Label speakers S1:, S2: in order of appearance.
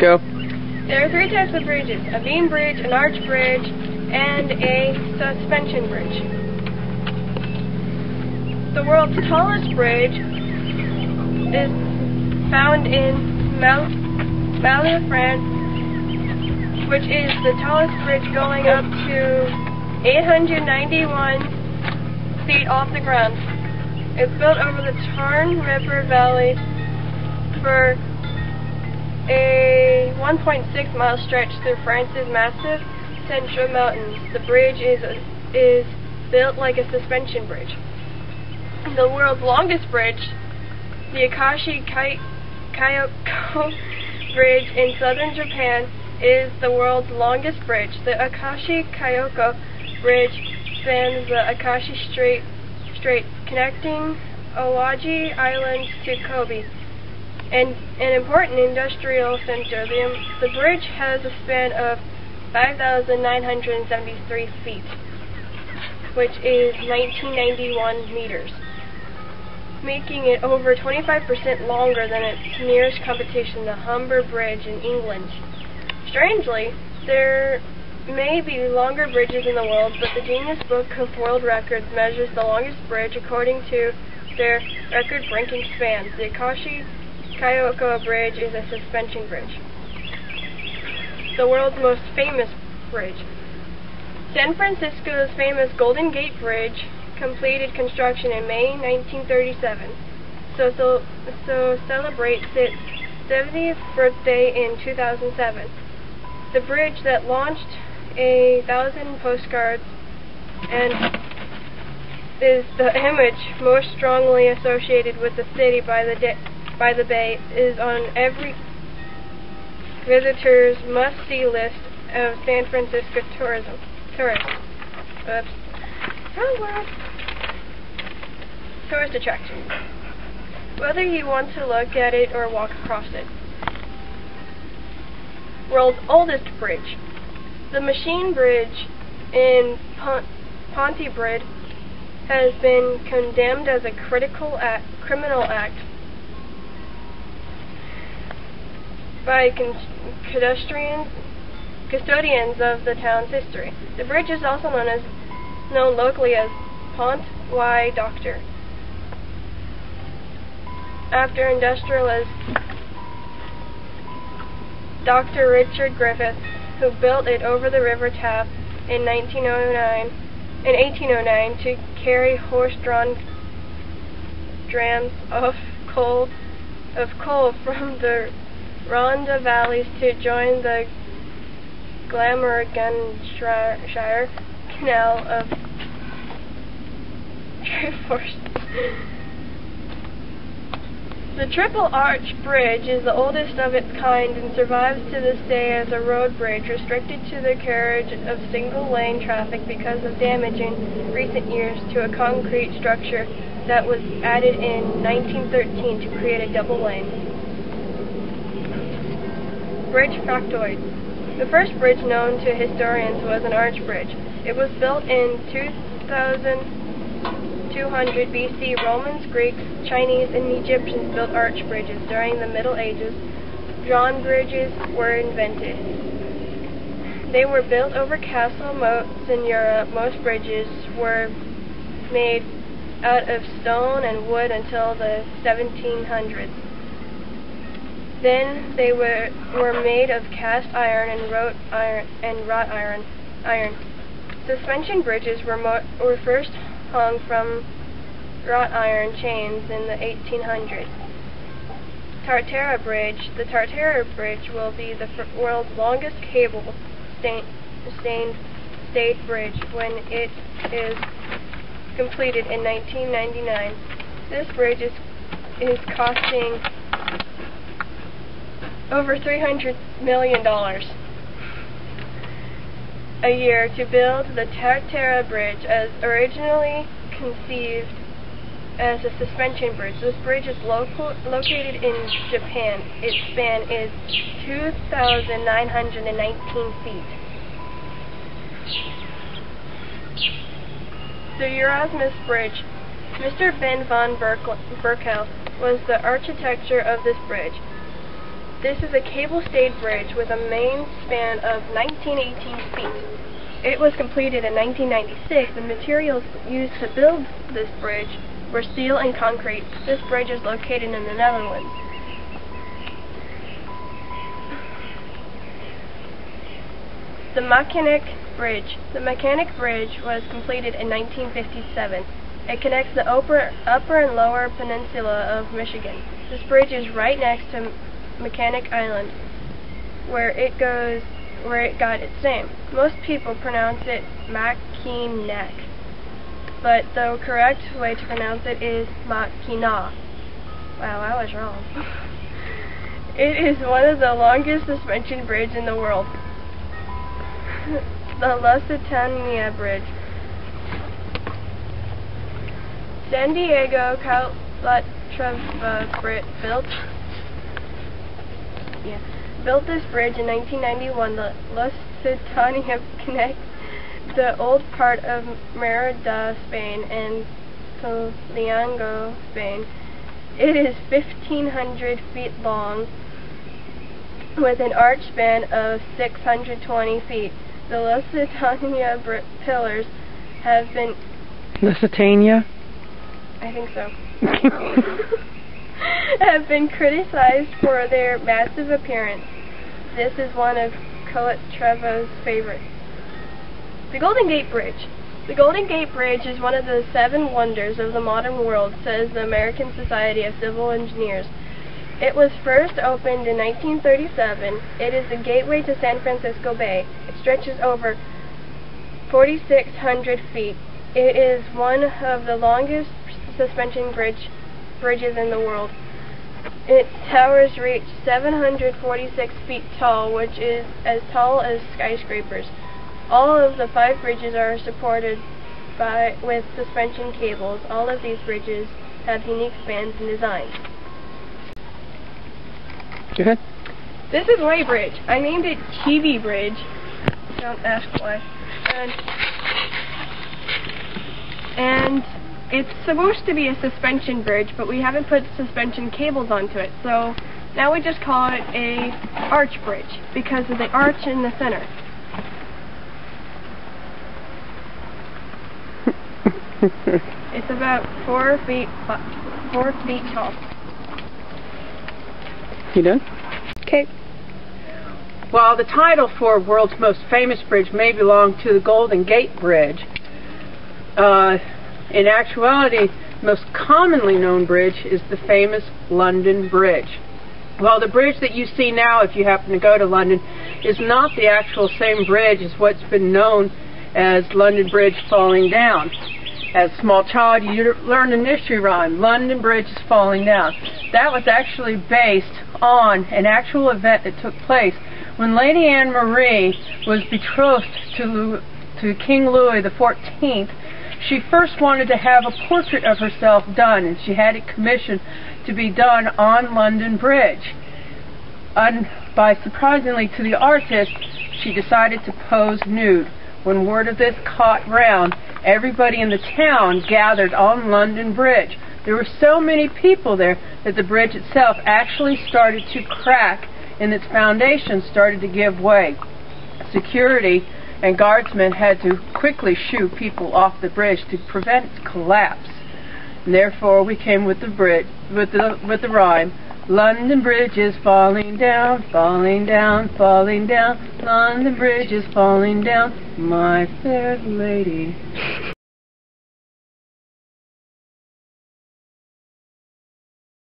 S1: Go.
S2: There are three types of bridges: a beam bridge, an arch bridge, and a suspension bridge. The world's tallest bridge is found in Malles, France, which is the tallest bridge, going up to 891 feet off the ground. It's built over the Tarn River Valley for a 1.6 mile stretch through France's massive central mountains. The bridge is built like a suspension bridge. The world's longest bridge, the Akashi Kyoto Bridge in southern Japan, is the world's longest bridge. The Akashi Kyoto Bridge spans the Akashi Strait, connecting Awaji Islands to Kobe, and an important industrial center. The bridge has a span of 5,973 feet, which is 1991 meters, making it over 25% longer than its nearest competition, the Humber Bridge in England. Strangely, there may be longer bridges in the world, but the Guinness Book of World Records measures the longest bridge according to their record-breaking spans. The Akashi Kyoto Bridge is a suspension bridge. The world's most famous bridge. San Francisco's famous Golden Gate Bridge completed construction in May 1937, so celebrates its 70th birthday in 2007. The bridge that launched 1,000 postcards and is the image most strongly associated with the city by the bay, is on every visitor's must-see list of San Francisco tourists. Tourist attraction. Whether you want to look at it or walk across it. World's oldest bridge. The Machine Bridge in Pontypridd has been condemned as a criminal act by custodians of the town's history. The bridge is also known locally as Pont y Doctor, after industrialist Dr. Richard Griffith, who built it over the River Taff in 1809 to carry horse-drawn drams of coal from the Rhondda valleys to join the Glamorganshire Canal of Treforest. The Triple Arch Bridge is the oldest of its kind and survives to this day as a road bridge, restricted to the carriage of single-lane traffic because of damage in recent years to a concrete structure that was added in 1913 to create a double lane. Bridge factoid. The first bridge known to historians was an arch bridge. It was built in 2200 BC. Romans, Greeks, Chinese, and Egyptians built arch bridges. During the Middle Ages, drawbridges were invented. They were built over castle moats in Europe. Most bridges were made out of stone and wood until the 1700s. Then they were made of cast iron and wrought iron. Suspension bridges were first hung from wrought iron chains in the 1800s. Tartara Bridge. The Tartara Bridge will be the world's longest cable-stayed bridge when it is completed in 1999. This bridge is costing over $300 million a year to build. The Tartara Bridge, as originally conceived as a suspension bridge. This bridge is located in Japan. Its span is 2,919 feet. The Erasmus Bridge. Mr. Ben van Berkel was the architect of this bridge. This is a cable-stayed bridge with a main span of 1918 feet. It was completed in 1996. The materials used to build this bridge were steel and concrete. This bridge is located in the Netherlands. The Mechanic Bridge. The Mechanic Bridge was completed in 1957. It connects the upper and lower peninsula of Michigan. This bridge is right next to Mechanic Island, where it got its name. Most people pronounce it Mackinac, but the correct way to pronounce it is Mackinac. Wow, I was wrong. It is one of the longest suspension bridges in the world. The Lusitania Bridge. San Diego Calatrava built this bridge in 1991. The Lusitania connects the old part of Merida, Spain, and Tulango, Spain. It is 1,500 feet long, with an arch span of 620 feet. The Lusitania pillars have been...
S1: Lusitania?
S2: I think so. Have been criticized for their massive appearance. This is one of Calatrava's favorites. The Golden Gate Bridge. The Golden Gate Bridge is one of the 7 wonders of the modern world, says the American Society of Civil Engineers. It was first opened in 1937. It is the gateway to San Francisco Bay. It stretches over 4,600 feet. It is one of the longest suspension bridges in the world. Its towers reach 746 feet tall, which is as tall as skyscrapers. All of the 5 bridges are supported with suspension cables. All of these bridges have unique spans and designs.
S1: Go ahead.
S2: This is my bridge. I named it TV Bridge. Don't ask why. And it's supposed to be a suspension bridge, but we haven't put suspension cables onto it, so now we just call it a arch bridge because of the arch in the center. It's about 4 feet tall.
S1: You done? Okay.
S3: While the title for world's most famous bridge may belong to the Golden Gate Bridge, in actuality, the most commonly known bridge is the famous London Bridge. Well, the bridge that you see now, if you happen to go to London, is not the actual same bridge as what's been known as London Bridge falling down. As a small child, you learned a nursery rhyme, London Bridge is falling down. That was actually based on an actual event that took place when Lady Anne Marie was betrothed to King Louis XIV. She first wanted to have a portrait of herself done, and she had it commissioned to be done on London Bridge. By surprisingly to the artist, she decided to pose nude. When word of this caught round, everybody in the town gathered on London Bridge. There were so many people there that the bridge itself actually started to crack and its foundation started to give way. Security and guardsmen had to quickly shoo people off the bridge to prevent its collapse. And therefore we came with the rhyme, London Bridge is falling down, falling down, falling down. London Bridge is falling down, my fair lady.